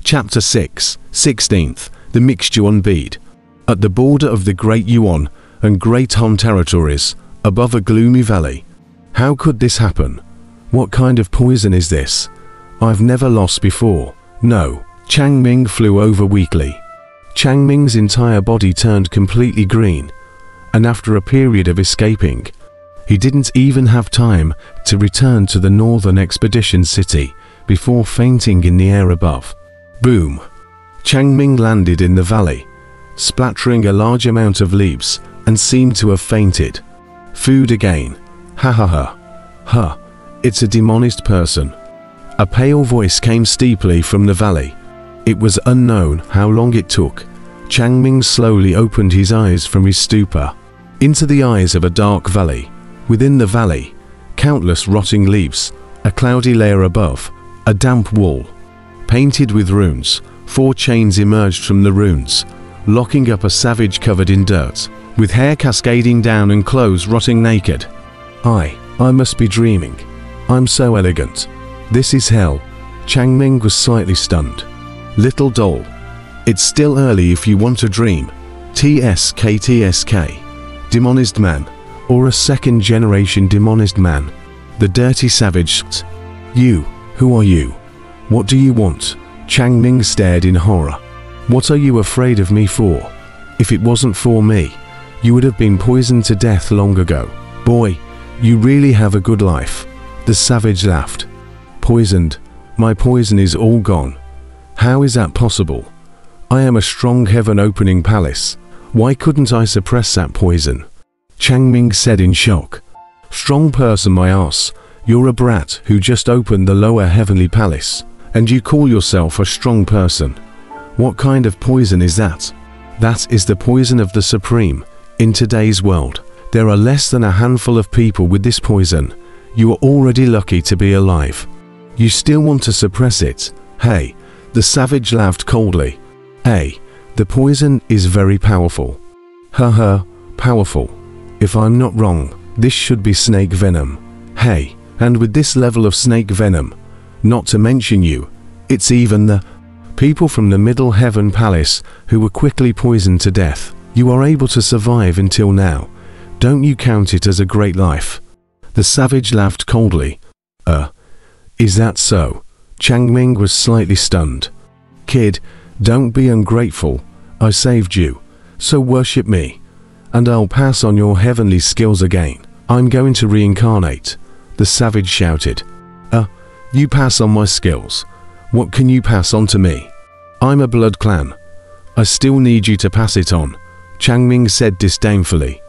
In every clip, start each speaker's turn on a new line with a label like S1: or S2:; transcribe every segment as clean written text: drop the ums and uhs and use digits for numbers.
S1: Chapter 6, 16th, the mixture on Bead. At the border of the Great Yuan and Great Han territories, above a gloomy valley. How could this happen? What kind of poison is this? I've never lost before. No. Changming flew over weakly. Changming's entire body turned completely green, and after a period of escaping, he didn't even have time to return to the northern expedition city before fainting in the air above. Boom! Changming landed in the valley, splattering a large amount of leaves, and seemed to have fainted. Food again. Ha ha ha. Ha. It's a demonized person. A pale voice came steeply from the valley. It was unknown how long it took. Changming slowly opened his eyes from his stupor into the eyes of a dark valley. Within the valley, countless rotting leaves, a cloudy layer above, a damp wall. Painted with runes, 4 chains emerged from the runes, locking up a savage covered in dirt, with hair cascading down and clothes rotting naked. I must be dreaming. I'm so elegant. This is hell. Changming was slightly stunned. Little doll. It's still early if you want to dream. TSK. Demonized man. Or a second generation demonized man. The dirty savage. You, who are you? What do you want? Changming stared in horror. What are you afraid of me for? If it wasn't for me, you would have been poisoned to death long ago. Boy, you really have a good life. The savage laughed. Poisoned? My poison is all gone. How is that possible? I am a strong heaven-opening palace. Why couldn't I suppress that poison? Changming said in shock. Strong person my ass. You're a brat who just opened the lower heavenly palace, and you call yourself a strong person. What kind of poison is that? That is the poison of the Supreme. In today's world, there are less than a handful of people with this poison. You are already lucky to be alive. You still want to suppress it? Hey, the savage laughed coldly. Hey, the poison is very powerful. Haha, powerful. If I'm not wrong, this should be snake venom. Hey, and with this level of snake venom, not to mention you, it's even the people from the Middle Heaven Palace who were quickly poisoned to death. You are able to survive until now. Don't you count it as a great life? The savage laughed coldly. Is that so? Changming was slightly stunned. Kid, don't be ungrateful. I saved you, so worship me, and I'll pass on your heavenly skills again. I'm going to reincarnate, the savage shouted. You pass on my skills. What can you pass on to me? I'm a blood clan. I still need you to pass it on, Changming said disdainfully.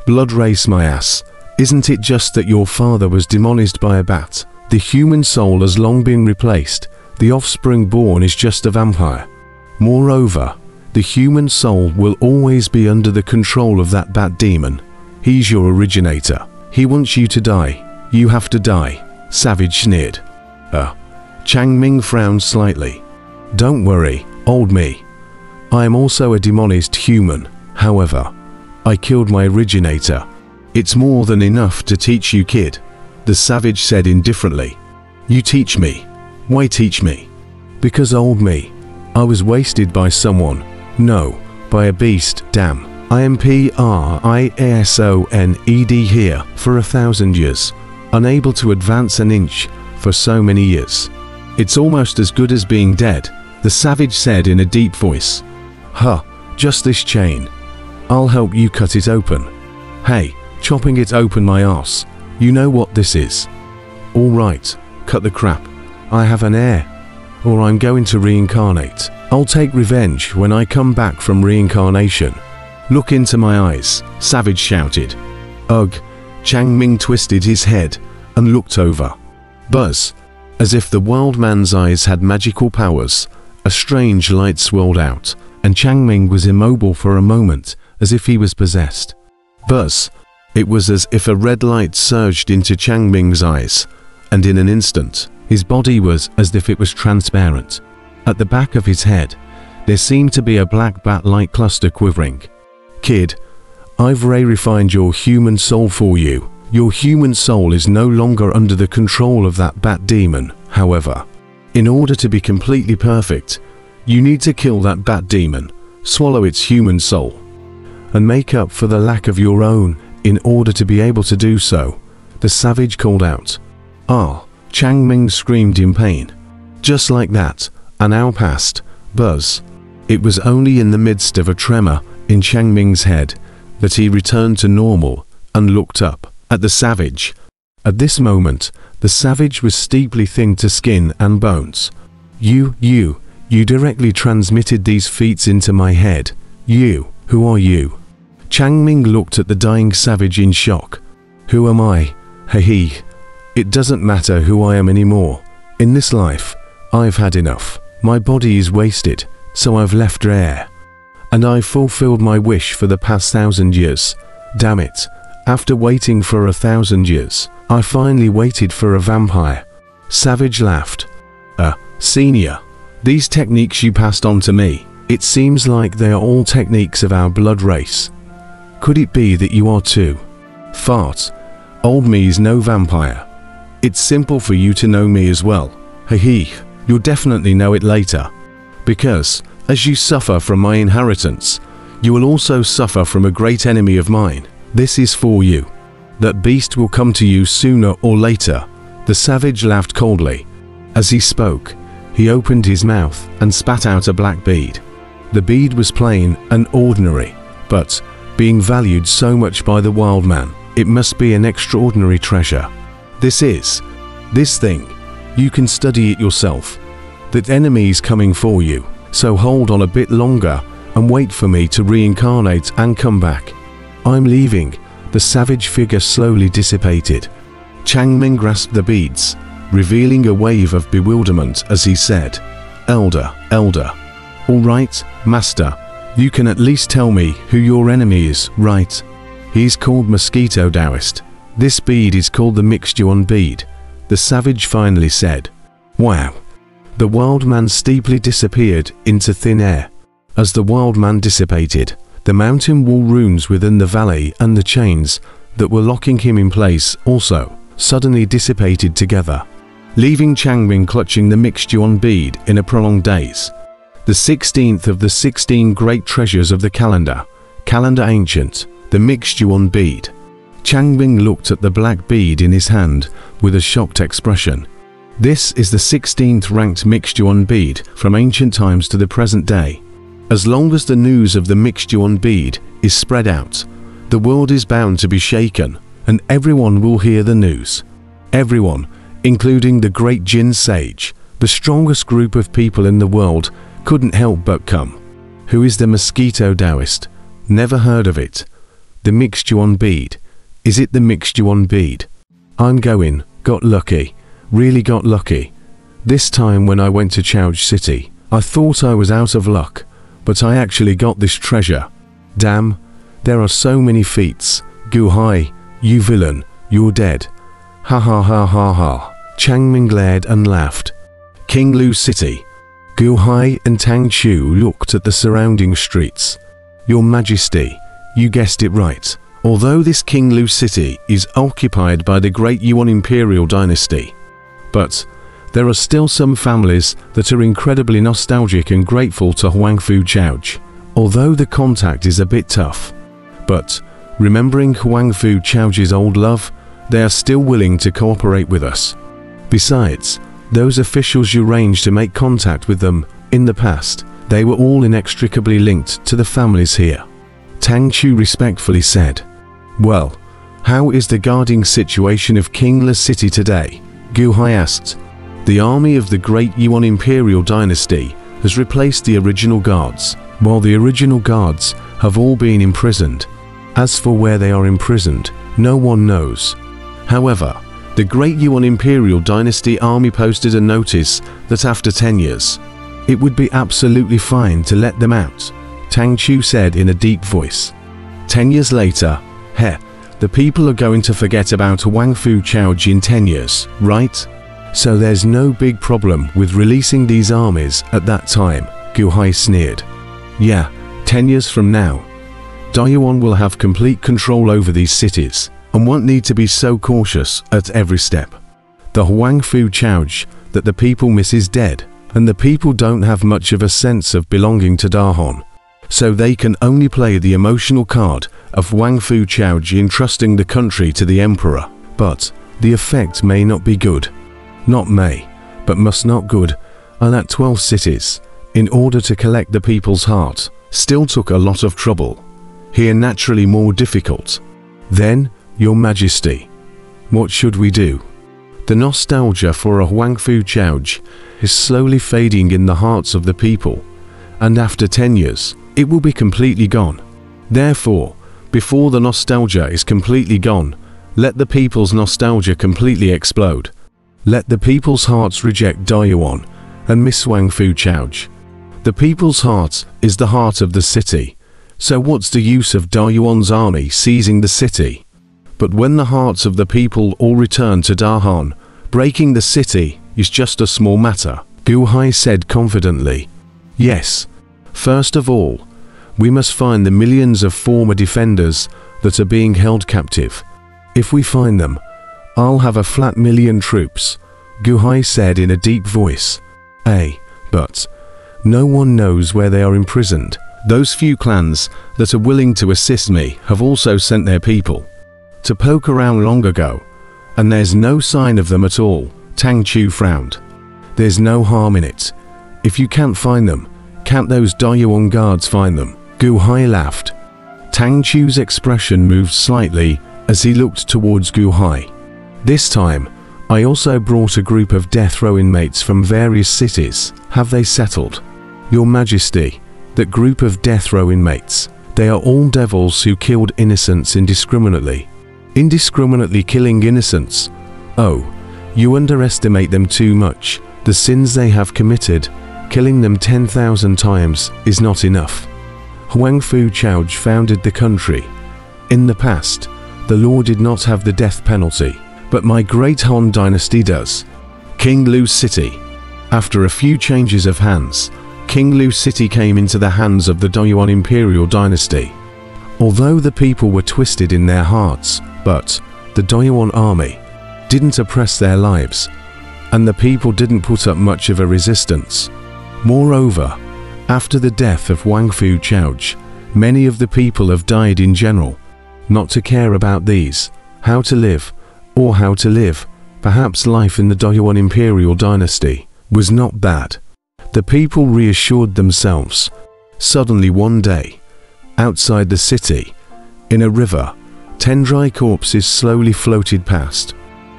S1: Blood race my ass. Isn't it just that your father was demonized by a bat? The human soul has long been replaced. The offspring born is just a vampire. Moreover, the human soul will always be under the control of that bat demon. He's your originator. He wants you to die. You have to die, savage sneered. Changming frowned slightly. Don't worry, old me. I am also a demonized human. However, I killed my originator. It's more than enough to teach you, kid, the savage said indifferently. You teach me. Why teach me? Because old me, I was wasted by someone. No, by a beast, damn. I am PRIASONED here for 1,000 years, unable to advance an inch for so many years. It's almost as good as being dead, the savage said in a deep voice. Just this chain. I'll help you cut it open. Hey, chopping it open my ass. You know what this is. All right, cut the crap. I have an heir, or I'm going to reincarnate. I'll take revenge when I come back from reincarnation. Look into my eyes, savage shouted. Ugh, Changming twisted his head and looked over. Buzz, as if the wild man's eyes had magical powers, a strange light swirled out, and Changming was immobile for a moment, as if he was possessed. Buzz, it was as if a red light surged into Changming's eyes, and in an instant, his body was as if it was transparent. At the back of his head, there seemed to be a black bat-like cluster quivering. Kid, I've refined your human soul for you. Your human soul is no longer under the control of that bat demon, however. In order to be completely perfect, You need to kill that bat demon, swallow its human soul, and make up for the lack of your own. In order to be able to do so, the savage called out. Ah! Chang Ming screamed in pain. Just like that, an hour passed. Buzz. It was only in the midst of a tremor in Chang Ming's head that he returned to normal and looked up at the savage. At this moment, the savage was steeply thin to skin and bones. You directly transmitted these feats into my head. Who are you? Chang Ming looked at the dying savage in shock. Who am I? He. It doesn't matter who I am anymore. In this life, I've had enough. My body is wasted, so I've left air. And I've fulfilled my wish for the past 1,000 years. Damn it. After waiting for 1,000 years, I finally waited for a vampire. Savage laughed. Senior. These techniques you passed on to me, it seems like they are all techniques of our blood race. Could it be that you are too? Fart. Old me is no vampire. It's simple for you to know me as well. You'll definitely know it later. Because, as you suffer from my inheritance, you will also suffer from a great enemy of mine. This is for you. That beast will come to you sooner or later. The savage laughed coldly. As he spoke, he opened his mouth and spat out a black bead. The bead was plain and ordinary, but, being valued so much by the wild man, it must be an extraordinary treasure. This thing, you can study it yourself. That enemy is coming for you, so hold on a bit longer and wait for me to reincarnate and come back. I'm leaving. The savage figure slowly dissipated. Chang Ming grasped the beads, revealing a wave of bewilderment as he said, Elder. All right, Master, you can at least tell me who your enemy is, right? He's called Mosquito Taoist. This bead is called the Mixed Yuan bead, the savage finally said. Wow. The wild man steeply disappeared into thin air. As the wild man dissipated, the mountain wall runes within the valley and the chains that were locking him in place also suddenly dissipated together, leaving Chang Ming clutching the Mixed Yuan bead in a prolonged daze. The 16th of the 16 great treasures of the calendar ancient, the Mixed Yuan bead. Chang Ming looked at the black bead in his hand with a shocked expression. This is the 16th ranked Mixed Yuan bead from ancient times to the present day. As long as the news of the Mixed Yuan bead is spread out, the world is bound to be shaken, and everyone will hear the news. Everyone, including the great Jin sage, the strongest group of people in the world, couldn't help but come. Who is the Mosquito Taoist? Never heard of it. The Mixed Yuan bead. Is it the Mixed Yuan bead? I'm going. Got lucky. Really got lucky. This time when I went to Chouj City, I thought I was out of luck, but I actually got this treasure. Damn, there are so many feats. Gu Hai, you villain, you're dead. Ha ha ha ha ha. Chang Ming glared and laughed. King Lu City. Gu Hai and Tang Chu looked at the surrounding streets. Your Majesty, you guessed it right. Although this King Lu City is occupied by the great Yuan Imperial dynasty, but there are still some families that are incredibly nostalgic and grateful to Huangfu Chouj, although the contact is a bit tough. But, remembering Huangfu Chouj's old love, they are still willing to cooperate with us. Besides, those officials you arranged to make contact with them in the past, they were all inextricably linked to the families here. Tang Chu respectfully said. Well, how is the guarding situation of King Lu City today? Gu Hai asked. The army of the great Yuan Imperial dynasty has replaced the original guards, while the original guards have all been imprisoned. As for where they are imprisoned, no one knows. However, the great Yuan Imperial dynasty army posted a notice that after 10 years, it would be absolutely fine to let them out, Tang Chu said in a deep voice. 10 years later, the people are going to forget about Huangfu Chouj in 10 years, right? So there's no big problem with releasing these armies at that time, Gu Hai sneered. Yeah, 10 years from now, Dayuan will have complete control over these cities, and won't need to be so cautious at every step. The Huangfu Chouj that the people miss is dead, and the people don't have much of a sense of belonging to Dahon. So they can only play the emotional card of Wang Fu Chaoji entrusting the country to the emperor. But the effect may not be good. Not may, but must not good, and that 12 cities, in order to collect the people's heart, still took a lot of trouble. Here naturally more difficult. Then, Your Majesty, what should we do? The nostalgia for a Wang Fu Chaoji is slowly fading in the hearts of the people, and after 10 years, it will be completely gone. Therefore, before the nostalgia is completely gone, let the people's nostalgia completely explode. Let the people's hearts reject Yuan and miss Wang Fu Chaoji. The people's heart is the heart of the city, so what's the use of Yuan's army seizing the city? But when the hearts of the people all return to Dahan, breaking the city is just a small matter, Gu Hai said confidently. Yes, first of all, we must find the millions of former defenders that are being held captive. If we find them, I'll have a flat million troops, Gu Hai said in a deep voice. But no one knows where they are imprisoned. Those few clans that are willing to assist me have also sent their people to poke around long ago, and there's no sign of them at all, Tang Chu frowned. There's no harm in it. If you can't find them, can't those Yuan guards find them? Gu Hai laughed. Tang Chu's expression moved slightly as he looked towards Gu Hai. This time, I also brought a group of death row inmates from various cities. Have they settled? Your Majesty, that group of death row inmates, they are all devils who killed innocents indiscriminately. Indiscriminately killing innocents? Oh, you underestimate them too much. The sins they have committed, killing them 10,000 times, is not enough. Wang Fu Chaoji founded the country. In the past, the law did not have the death penalty, but my great Han dynasty does. King Lu City. After a few changes of hands, King Lu City came into the hands of the Yuan imperial dynasty. Although the people were twisted in their hearts, but the Yuan army didn't oppress their lives, and the people didn't put up much of a resistance. Moreover, after the death of Wang Fu Chaoji, many of the people have died in general. Not to care about these, how to live, or how to live, perhaps life in the Yuan imperial dynasty was not bad. The people reassured themselves. Suddenly one day, outside the city, in a river, 10 dry corpses slowly floated past.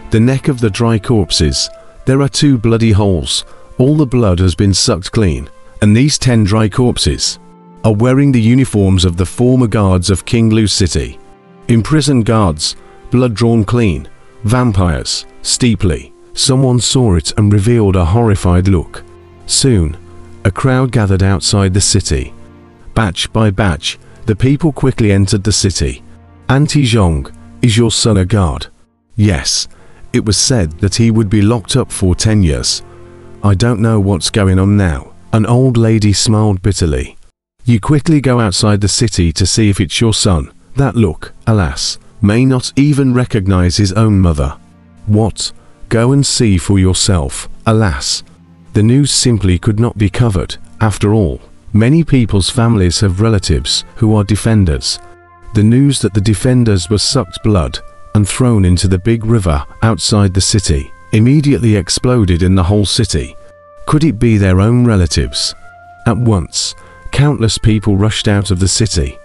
S1: The neck of the dry corpses, there are 2 bloody holes. All the blood has been sucked clean, and these 10 dry corpses are wearing the uniforms of the former guards of King Lu City. Imprisoned guards, blood drawn clean, vampires, steeply. Someone saw it and revealed a horrified look. Soon, a crowd gathered outside the city. Batch by batch, the people quickly entered the city. Auntie Zhong, is your son a guard? Yes, it was said that he would be locked up for 10 years. I don't know what's going on now. An old lady smiled bitterly. You quickly go outside the city to see if it's your son. That look, alas, may not even recognize his own mother. What? Go and see for yourself. Alas, the news simply could not be covered. After all, many people's families have relatives who are defenders. The news that the defenders were sucked blood and thrown into the big river outside the city immediately exploded in the whole city. Could it be their own relatives? At once, countless people rushed out of the city.